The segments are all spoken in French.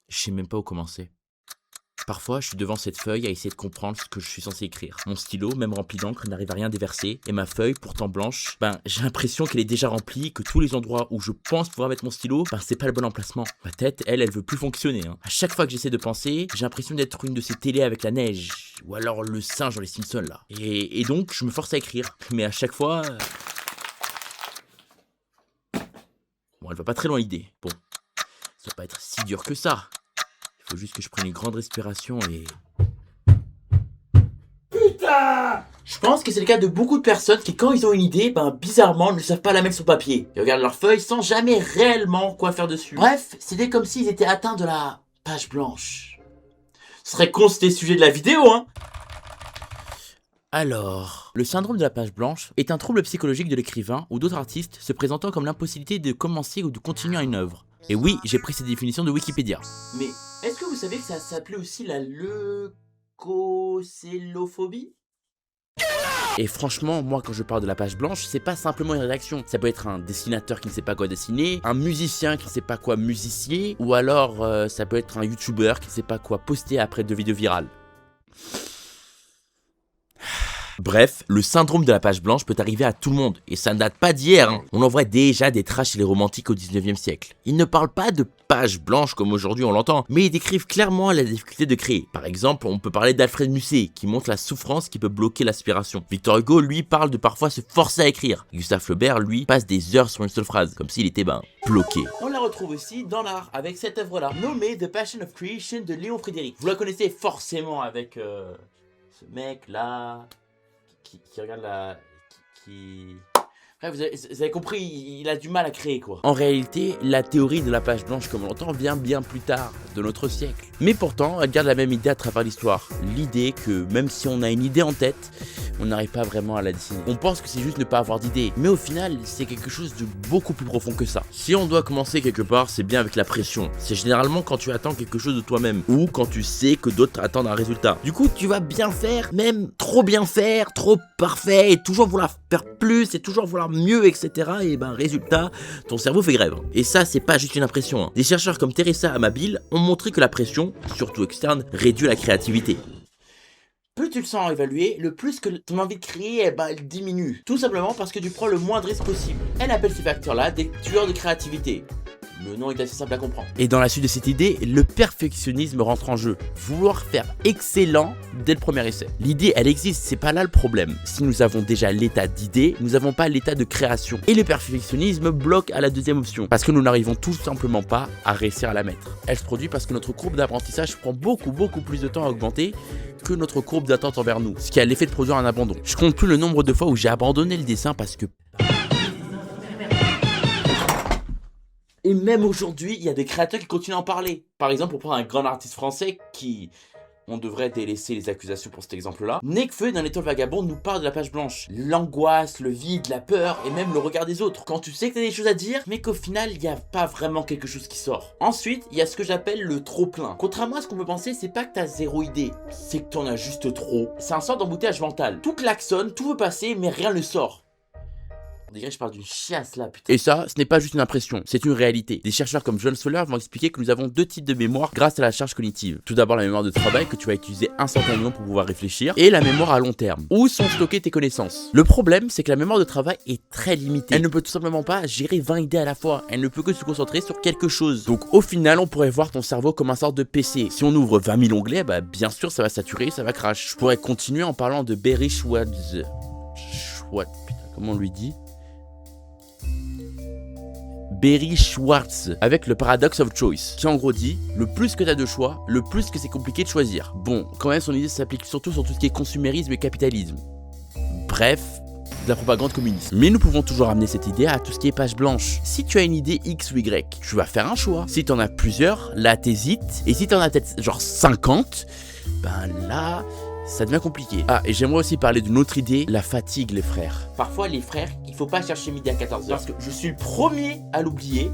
Je sais même pas où commencer. Parfois, je suis devant cette feuille à essayer de comprendre ce que je suis censé écrire. Mon stylo, même rempli d'encre, n'arrive à rien déverser. Et ma feuille, pourtant blanche, j'ai l'impression qu'elle est déjà remplie, que tous les endroits où je pense pouvoir mettre mon stylo, c'est pas le bon emplacement. Ma tête, elle veut plus fonctionner. À chaque fois que j'essaie de penser, j'ai l'impression d'être une de ces télés avec la neige. Ou alors le singe dans les Simpsons, là. Et donc, je me force à écrire. Mais à chaque fois... Bon, elle va pas très loin l'idée. Bon, ça va pas être si dur que ça. Il faut juste que je prenne une grande respiration et... Putain! Je pense que c'est le cas de beaucoup de personnes qui, quand ils ont une idée, bizarrement, ne savent pas la mettre sur papier. Ils regardent leur feuille sans jamais réellement quoi faire dessus. Bref, c'était comme s'ils étaient atteints de la page blanche. Ce serait con, c'était le sujet de la vidéo, hein. Alors, le syndrome de la page blanche est un trouble psychologique de l'écrivain ou d'autres artistes se présentant comme l'impossibilité de commencer ou de continuer une œuvre. Et oui, j'ai pris cette définition de Wikipédia. Mais est-ce que vous savez que ça s'appelait aussi la leucocélophobie? Et franchement, moi quand je parle de la page blanche, c'est pas simplement une rédaction. Ça peut être un dessinateur qui ne sait pas quoi dessiner, un musicien qui ne sait pas quoi musicier, ou alors ça peut être un youtubeur qui ne sait pas quoi poster après 2 vidéos virales. Bref, le syndrome de la page blanche peut arriver à tout le monde, et ça ne date pas d'hier. On en voit déjà des traces chez les romantiques au 19e siècle. Ils ne parlent pas de page blanche comme aujourd'hui on l'entend, mais ils décrivent clairement la difficulté de créer. Par exemple, on peut parler d'Alfred Musset, qui montre la souffrance qui peut bloquer l'aspiration. Victor Hugo, lui, parle de parfois se forcer à écrire. Gustave Flaubert, lui, passe des heures sur une seule phrase, comme s'il était, bloqué. On la retrouve aussi dans l'art, avec cette œuvre-là, nommée The Passion of Creation de Léon Frédéric. Vous la connaissez forcément avec ce mec-là... Qui regarde la... Bref, vous avez compris, il a du mal à créer, quoi. En réalité, la théorie de la page blanche, comme on l'entend, vient bien plus tard, de notre siècle. Mais pourtant, elle garde la même idée à travers l'histoire. L'idée que, même si on a une idée en tête, on n'arrive pas vraiment à la dessiner. On pense que c'est juste ne pas avoir d'idée, mais au final, c'est quelque chose de beaucoup plus profond que ça. Si on doit commencer quelque part, c'est bien avec la pression. C'est généralement quand tu attends quelque chose de toi-même, ou quand tu sais que d'autres attendent un résultat. Du coup, tu vas bien faire, même trop bien faire, trop parfait, et toujours vouloir faire plus, et toujours vouloir mieux, etc. Et résultat, ton cerveau fait grève. Et ça, c'est pas juste une impression. Des chercheurs comme Teresa Amabil ont montré que la pression, surtout externe, réduit la créativité. Plus tu le sens évaluer, le plus que ton envie de créer, elle diminue. Tout simplement parce que tu prends le moins de risques possible. Elle appelle ces facteurs-là des tueurs de créativité. Le nom est assez simple à comprendre. Et dans la suite de cette idée, le perfectionnisme rentre en jeu. Vouloir faire excellent dès le premier essai. L'idée, elle existe, c'est pas là le problème. Si nous avons déjà l'état d'idée, nous n'avons pas l'état de création. Et le perfectionnisme bloque à la deuxième option. Parce que nous n'arrivons tout simplement pas à réussir à la mettre. Elle se produit parce que notre courbe d'apprentissage prend beaucoup plus de temps à augmenter que notre courbe d'attente envers nous. Ce qui a l'effet de produire un abandon. Je compte plus le nombre de fois où j'ai abandonné le dessin parce que... Et même aujourd'hui, il y a des créateurs qui continuent à en parler. Par exemple, pour prendre un grand artiste français qui... On devrait délaisser les accusations pour cet exemple-là. Nekfeu, dans l'Étoile vagabonde, nous parle de la page blanche. L'angoisse, le vide, la peur et même le regard des autres. Quand tu sais que t'as des choses à dire, mais qu'au final, il n'y a pas vraiment quelque chose qui sort. Ensuite, il y a ce que j'appelle le trop-plein. Contrairement à ce qu'on peut penser, c'est pas que t'as zéro idée. C'est que t'en as juste trop. C'est un sort d'embouteillage mental. Tout klaxonne, tout veut passer, mais rien ne sort. On dirait que je parle d'une chiasse là, putain. Et ça, ce n'est pas juste une impression, c'est une réalité. Des chercheurs comme John Soler vont expliquer que nous avons 2 types de mémoire grâce à la charge cognitive. Tout d'abord la mémoire de travail que tu vas utiliser instantanément pour pouvoir réfléchir, et la mémoire à long terme, où sont stockées tes connaissances. Le problème, c'est que la mémoire de travail est très limitée. Elle ne peut tout simplement pas gérer 20 idées à la fois, elle ne peut que se concentrer sur quelque chose. Donc au final, on pourrait voir ton cerveau comme un sorte de PC. Si on ouvre 20 000 onglets, bien sûr ça va saturer, ça va crash. Je pourrais continuer en parlant de Barry Schwartz. Putain, comment on lui dit ? Barry Schwartz, avec le paradox of choice, qui en gros dit, le plus que t'as de choix, le plus que c'est compliqué de choisir. Bon, quand même son idée s'applique surtout sur tout ce qui est consumérisme et capitalisme. Bref, de la propagande communiste. Mais nous pouvons toujours amener cette idée à tout ce qui est page blanche. Si tu as une idée X ou Y, tu vas faire un choix. Si t'en as plusieurs, là t'hésites, et si t'en as peut-être genre 50, là... ça devient compliqué. Ah, et j'aimerais aussi parler d'une autre idée, la fatigue, les frères. Parfois, les frères, il faut pas chercher midi à 14h. Parce que je suis le premier à l'oublier,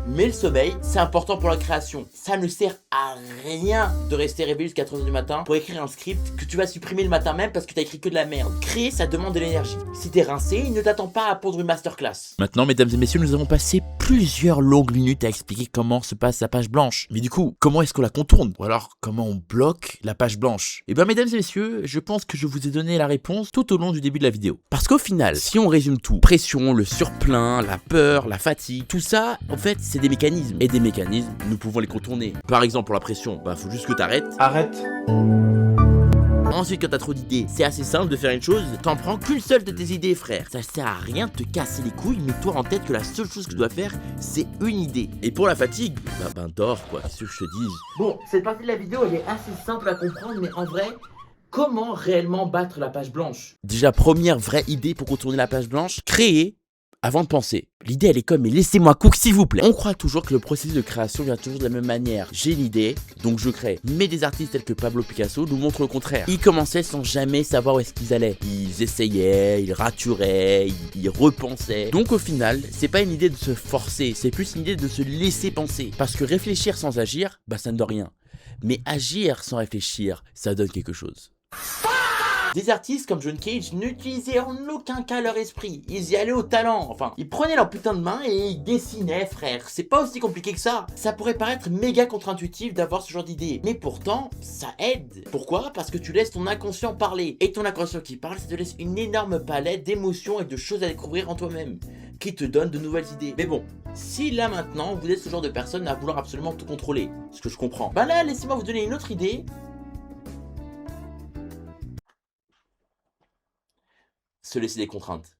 Mais le sommeil, c'est important pour la création. Ça ne sert à rien de rester réveillé jusqu'à 3h du matin pour écrire un script que tu vas supprimer le matin même parce que t'as écrit que de la merde. Créer, ça demande de l'énergie. Si t'es rincé, il ne t'attend pas à pondre une masterclass. Maintenant, mesdames et messieurs, nous avons passé plusieurs longues minutes à expliquer comment se passe la page blanche. Mais du coup, comment est-ce qu'on la contourne? Ou alors, comment on bloque la page blanche? Eh bien, mesdames et messieurs, je pense que je vous ai donné la réponse tout au long du début de la vidéo. Parce qu'au final, si on résume tout, pression, le surplein, la peur, la fatigue, tout ça, en fait, c'est des mécanismes. Et des mécanismes, nous pouvons les contourner. Par exemple, pour la pression, faut juste que t'arrêtes. Arrête. Ensuite, quand t'as trop d'idées, c'est assez simple de faire une chose, t'en prends qu'une seule de tes idées, frère. Ça sert à rien de te casser les couilles, mets-toi en tête que la seule chose que tu dois faire, c'est une idée. Et pour la fatigue, dors quoi, qu'est-ce que je te dise. Bon, cette partie de la vidéo, elle est assez simple à comprendre, mais en vrai, comment réellement battre la page blanche? Déjà, première vraie idée pour contourner la page blanche, créer avant de penser. L'idée elle est comme, mais laissez-moi cook s'il vous plaît. On croit toujours que le processus de création vient toujours de la même manière. J'ai l'idée, donc je crée. Mais des artistes tels que Pablo Picasso nous montrent le contraire. Ils commençaient sans jamais savoir où est-ce qu'ils allaient. Ils essayaient, ils raturaient, ils repensaient. Donc au final, c'est pas une idée de se forcer, c'est plus une idée de se laisser penser. Parce que réfléchir sans agir, ça ne donne rien. Mais agir sans réfléchir, ça donne quelque chose. Des artistes comme John Cage n'utilisaient en aucun cas leur esprit, ils y allaient au talent, enfin, ils prenaient leur putain de main et ils dessinaient, frère, c'est pas aussi compliqué que ça. Ça pourrait paraître méga contre-intuitif d'avoir ce genre d'idée, mais pourtant, ça aide. Pourquoi? Parce que tu laisses ton inconscient parler, et ton inconscient qui parle, ça te laisse une énorme palette d'émotions et de choses à découvrir en toi-même, qui te donne de nouvelles idées. Mais bon, si là maintenant, vous êtes ce genre de personne à vouloir absolument tout contrôler, ce que je comprends, là, laissez-moi vous donner une autre idée. Se laisser des contraintes.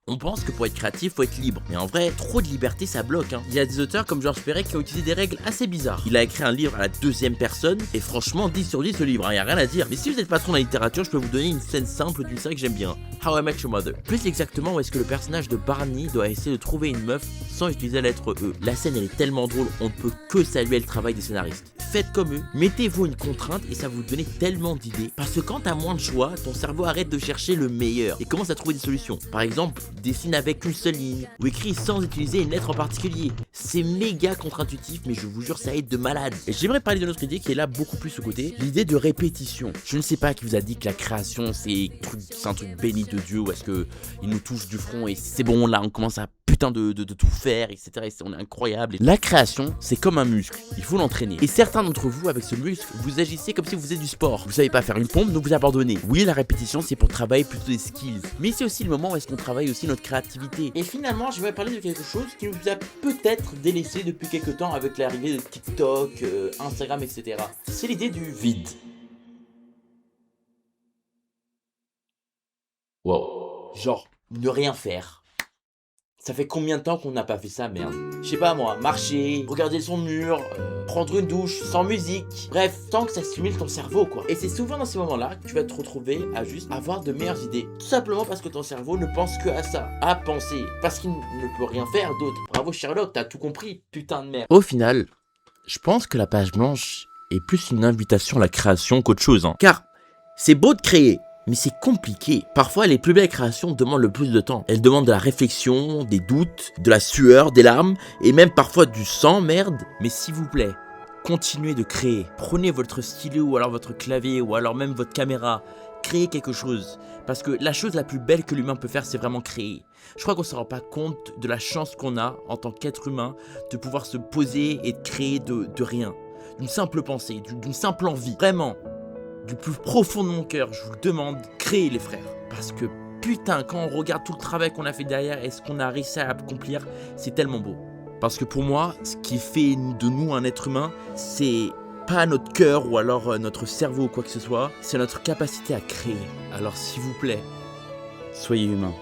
On pense que pour être créatif, faut être libre. Mais en vrai, trop de liberté, ça bloque. Il y a des auteurs comme George Perec qui ont utilisé des règles assez bizarres. Il a écrit un livre à la 2e personne, et franchement, 10 sur 10 ce livre, y a rien à dire. Mais si vous êtes patron de la littérature, je peux vous donner une scène simple d'une série que j'aime bien. How I Met Your Mother. Plus exactement, où est-ce que le personnage de Barney doit essayer de trouver une meuf sans utiliser la lettre E. La scène, elle est tellement drôle, on ne peut que saluer le travail des scénaristes. Faites comme eux, mettez-vous une contrainte et ça va vous donner tellement d'idées. Parce que quand t'as moins de choix, ton cerveau arrête de chercher le meilleur et commence à trouver des solutions. Par exemple, dessine avec une seule ligne ou écrit sans utiliser une lettre en particulier. C'est méga contre-intuitif, mais je vous jure, ça aide de malade. Et j'aimerais parler de notre idée qui est là beaucoup plus au côté, l'idée de répétition. Je ne sais pas qui vous a dit que la création c'est un truc béni de Dieu, ou est-ce que il nous touche du front et c'est bon, là on commence à de tout faire, etc. Et on est incroyable. La création, c'est comme un muscle, il faut l'entraîner. Et certains d'entre vous, avec ce muscle, vous agissez comme si vous faisiez du sport. Vous savez pas faire une pompe, donc vous abandonnez. Oui, la répétition, c'est pour travailler plutôt des skills. Mais c'est aussi le moment où est-ce qu'on travaille aussi notre créativité. Et finalement, je vais parler de quelque chose qui nous a peut-être délaissé depuis quelques temps avec l'arrivée de TikTok, Instagram, etc. C'est l'idée du vide. Wow. Genre, ne rien faire. Ça fait combien de temps qu'on n'a pas fait ça, merde? Je sais pas moi, marcher, regarder son mur, prendre une douche, sans musique. Bref, tant que ça stimule ton cerveau quoi. Et c'est souvent dans ces moments-là que tu vas te retrouver à juste avoir de meilleures idées. Tout simplement parce que ton cerveau ne pense que à ça, à penser. Parce qu'il ne peut rien faire d'autre. Bravo Sherlock, t'as tout compris, putain de merde. Au final, je pense que la page blanche est plus une invitation à la création qu'autre chose. Car c'est beau de créer, mais c'est compliqué. Parfois, les plus belles créations demandent le plus de temps. Elles demandent de la réflexion, des doutes, de la sueur, des larmes, et même parfois du sang, merde. Mais s'il vous plaît, continuez de créer. Prenez votre stylo, ou alors votre clavier, ou alors même votre caméra. Créez quelque chose. Parce que la chose la plus belle que l'humain peut faire, c'est vraiment créer. Je crois qu'on ne se rend pas compte de la chance qu'on a, en tant qu'être humain, de pouvoir se poser et de créer de rien. D'une simple pensée, d'une simple envie. Vraiment. Du plus profond de mon cœur, je vous le demande, créez les frères. Parce que putain, quand on regarde tout le travail qu'on a fait derrière et ce qu'on a réussi à accomplir, c'est tellement beau. Parce que pour moi, ce qui fait de nous un être humain, c'est pas notre cœur ou alors notre cerveau ou quoi que ce soit, c'est notre capacité à créer. Alors s'il vous plaît, soyez humains.